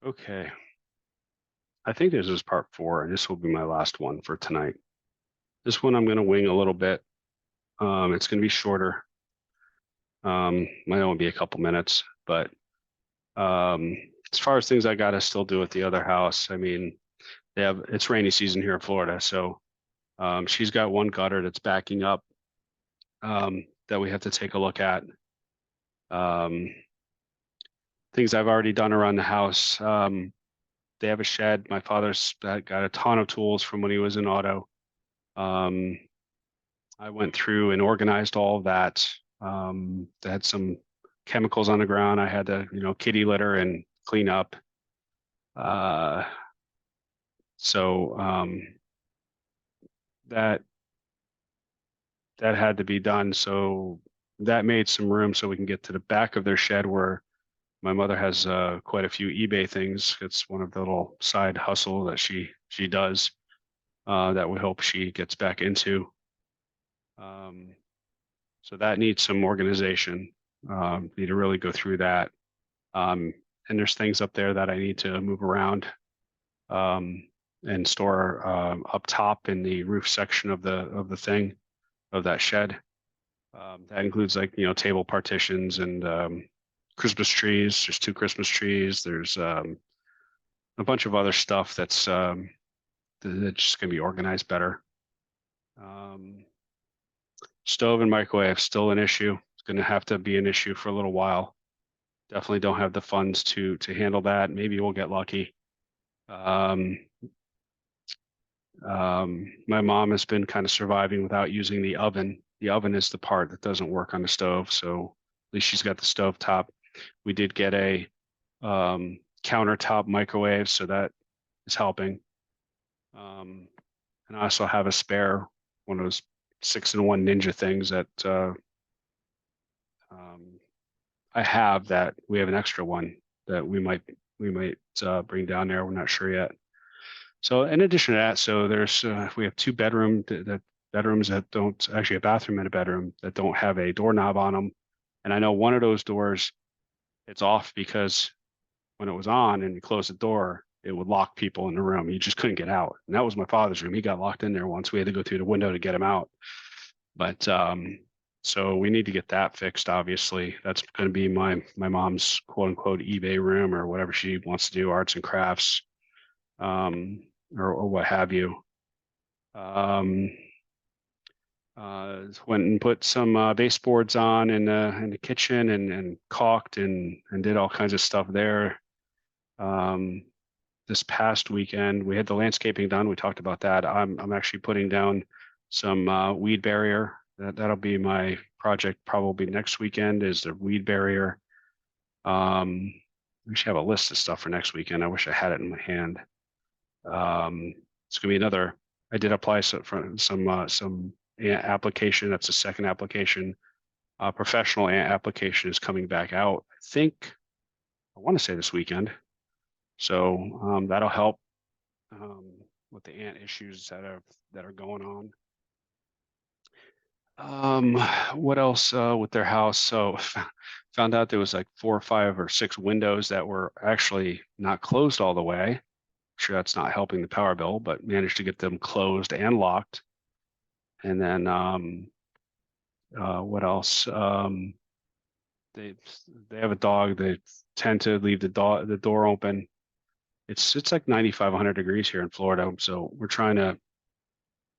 Okay. I think this is part four, and this will be my last one for tonight. This one I'm going to wing a little bit. It's going to be shorter. Might only be a couple minutes, but um, as far as things I got to still do at the other house, I mean, it's rainy season here in Florida, so she's got one gutter that's backing up that we have to take a look at. Um, Things I've already done around the house. They have a shed. My father's got a ton of tools from when he was in auto. Um, I went through and organized all of that. They had some chemicals on the ground. I had to, kitty litter and clean up. Uh, so that that had to be done. So that made some room so we can get to the back of their shed where my mother has quite a few eBay things. It's one of the little side hustle that she does that we hope she gets back into. Um, so that needs some organization. Need to really go through that. Um, and there's things up there that I need to move around um, and store up top in the roof section of the thing of that shed. That includes like table partitions and Christmas trees. There's two Christmas trees. There's a bunch of other stuff that's just going to be organized better. Um, Stove and microwave still an issue. It's going to have to be an issue for a little while. Definitely don't have the funds to handle that. Maybe we'll get lucky. Um, my mom has been kind of surviving without using the oven. The oven is the part that doesn't work on the stove, so at least she's got the stove top. We did get a countertop microwave, so that is helping. And I also have a spare one of those 6-in-1 Ninja things that um, I have that we have an extra one that we might bring down there. We're not sure yet. So in addition to that, so there's we have two bedrooms that don't actually a bathroom and a bedroom that don't have a doorknob on them. And I know one of those doors, it's off because when it was on and you close the door, it would lock people in the room. You just couldn't get out. And that was my father's room. He got locked in there once. We had to go through the window to get him out. But so we need to get that fixed, obviously. That's going to be my mom's quote unquote eBay room or whatever she wants to do, arts and crafts, um, or what have you. Um, Went and put some baseboards on in the kitchen and caulked and did all kinds of stuff there. Um, this past weekend we had the landscaping done. We talked about that. I'm actually putting down some weed barrier. That'll be my project probably next weekend is the weed barrier. We should have a list of stuff for next weekend. I wish I had it in my hand. It's gonna be another. I did apply for some application. That's the second application. Professional application is coming back out. I think I want to say this weekend. So that'll help um, with the ant issues that are going on. What else with their house? So found out there was like 4 or 5 or 6 windows that were actually not closed all the way. Sure, that's not helping the power bill, but managed to get them closed and locked. And then what else? They they have a dog. They tend to leave the door open. It's like 95, 100 degrees here in Florida, so we're trying to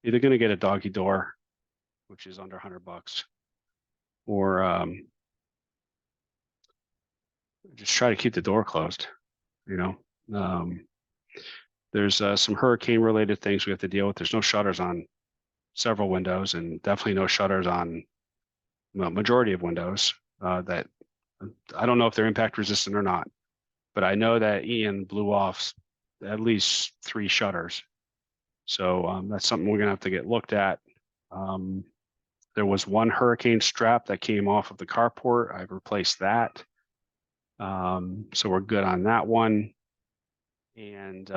either going to get a doggy door, which is under $100, or just try to keep the door closed. You know, um, there's some hurricane related things we have to deal with. There's no shutters on several windows, and definitely no shutters on the majority of windows. That I don't know if they're impact resistant or not, but I know that Ian blew off at least 3 shutters. So that's something we're gonna have to get looked at. Um, there was one hurricane strap that came off of the carport. I've replaced that. So we're good on that one. And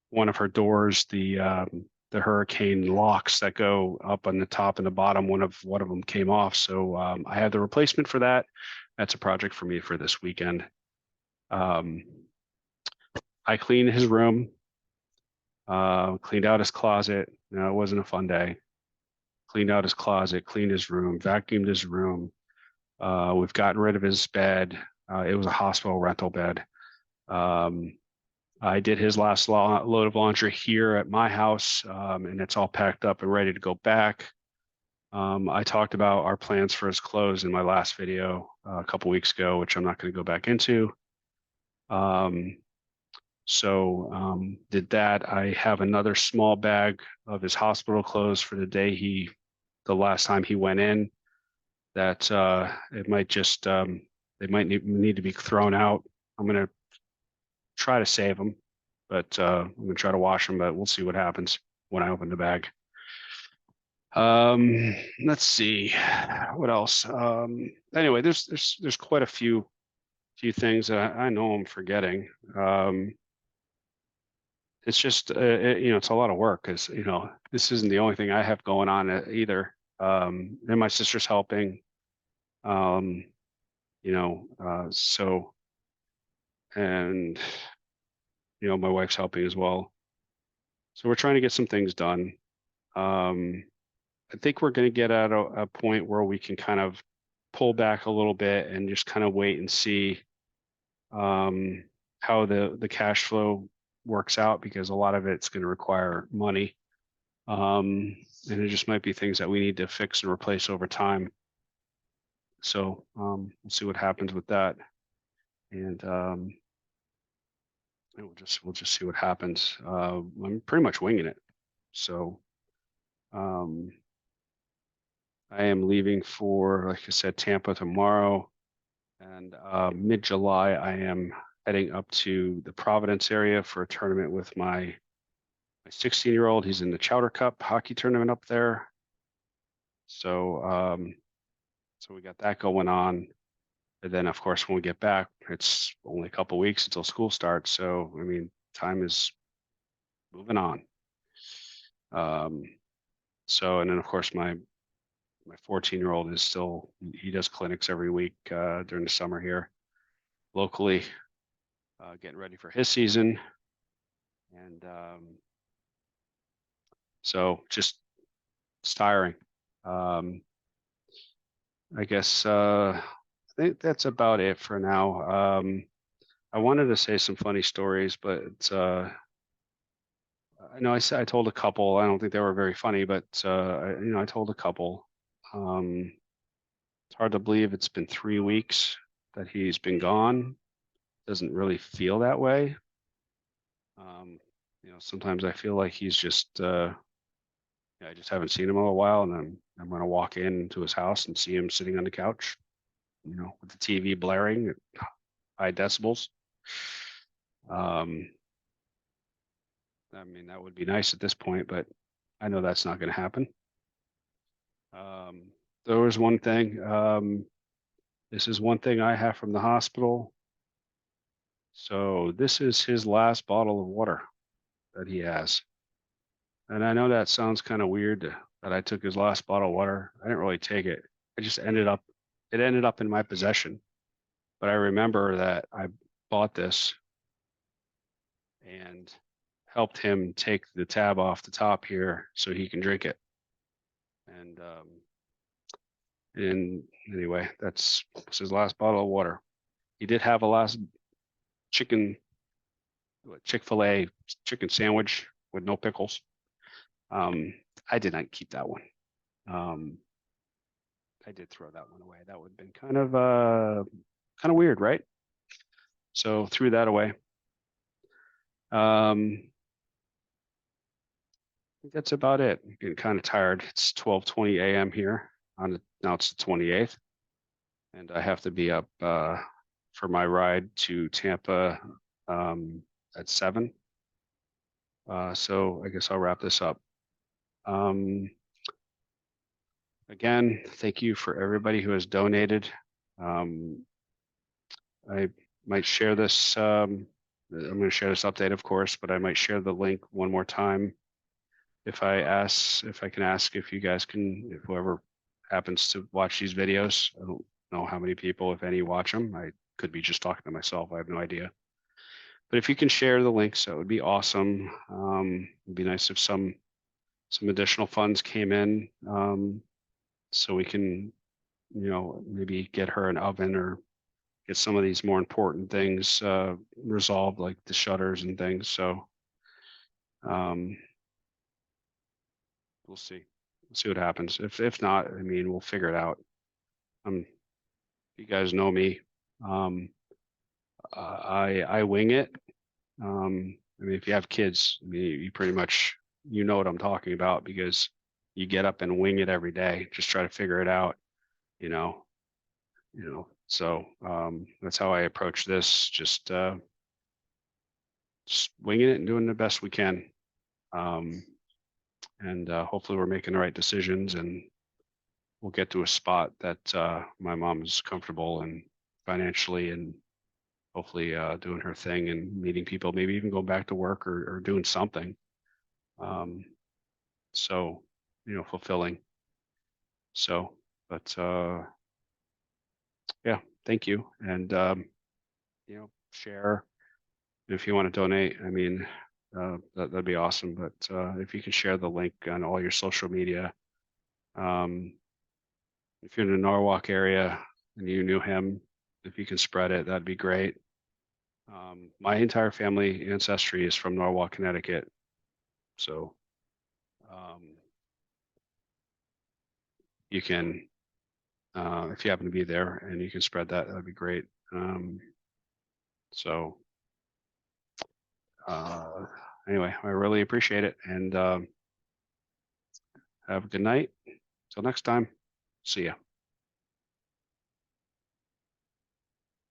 one of her doors, the hurricane locks that go up on the top and the bottom, one of them came off. So I have the replacement for that. That's a project for me for this weekend. I cleaned his room, cleaned out his closet. No, it wasn't a fun day. Cleaned out his closet, cleaned his room, vacuumed his room. We've gotten rid of his bed. It was a hospital rental bed. Um, I did his last load of laundry here at my house, and it's all packed up and ready to go back. I talked about our plans for his clothes in my last video a couple weeks ago, which I'm not going to go back into. Did that. I have another small bag of his hospital clothes for the last time he went in, that it might just, they might need to be thrown out. I'm going to try to save them, but I'm going to try to wash them, but we'll see what happens when I open the bag. Let's see what else. Anyway, there's quite a few things that I know I'm forgetting. It's just it's a lot of work, because this isn't the only thing I have going on either. And my sister's helping. Um, so, and my wife's helping as well. So we're trying to get some things done. I think we're going to get at a point where we can kind of pull back a little bit and just kind of wait and see how the cash flow works out, because a lot of it's going to require money. And it just might be things that we need to fix and replace over time. So we'll see what happens with that. And we'll just see what happens. I'm pretty much winging it. So I am leaving for, like I said, Tampa tomorrow. And mid-July, I am heading up to the Providence area for a tournament with my 16-year-old. He's in the Chowder Cup hockey tournament up there. So we got that going on. And then, of course, when we get back, it's only a couple weeks until school starts. So, I mean, time is moving on. And then, of course, my 14-year-old is still, he does clinics every week during the summer here locally, getting ready for his season. And so just it's tiring. I guess I think that's about it for now. I wanted to say some funny stories, but I know I told a couple. I don't think they were very funny, but I told a couple. It's hard to believe it's been 3 weeks that he's been gone. Doesn't really feel that way. Sometimes I feel like he's just I just haven't seen him in a while, and I'm going to walk into his house and see him sitting on the couch, with the TV blaring at high decibels. I mean, that would be nice at this point, but I know that's not going to happen. There was one thing. This is one thing I have from the hospital. So this is his last bottle of water that he has. And I know that sounds kind of weird that I took his last bottle of water. I didn't really take it. It ended up in my possession. But I remember that I bought this and helped him take the tab off the top here so he can drink it. And anyway, that's his last bottle of water. He did have a last Chick-fil-A chicken sandwich with no pickles. I did not keep that one. I did throw that one away. That would have been kind of weird, right? So threw that away. I think that's about it. I'm getting kind of tired. It's 12:20 a.m. here. Now it's the 28th, and I have to be up for my ride to Tampa at 7. So I guess I'll wrap this up. Again, thank you for everybody who has donated. I might share this. I'm going to share this update, of course, but I might share the link one more time. If I can ask if you guys can, if whoever happens to watch these videos, I don't know how many people, if any, watch them. I could be just talking to myself. I have no idea. But if you can share the links, that would be awesome. It'd be nice if some additional funds came in, so we can, maybe get her an oven or get some of these more important things resolved, like the shutters and things. So um, we'll see. We'll see what happens. If not, I mean, we'll figure it out. Um, you guys know me. Um, I wing it. I mean, if you have kids, I mean, you pretty much know what I'm talking about because you get up and wing it every day. Just try to figure it out. You know, So that's how I approach this. Just winging it and doing the best we can. Um, and hopefully we're making the right decisions and we'll get to a spot that my mom is comfortable and financially and hopefully doing her thing and meeting people, maybe even going back to work or doing something. Um, so, fulfilling. So, but yeah, thank you. And, share if you want to donate. I mean, that'd be awesome. But if you can share the link on all your social media, um, if you're in the Norwalk area and you knew him, if you can spread it, that'd be great. My entire family ancestry is from Norwalk, Connecticut. So um, you can, if you happen to be there and you can spread that, that'd be great. So uh, anyway, I really appreciate it and have a good night. Till next time. See ya.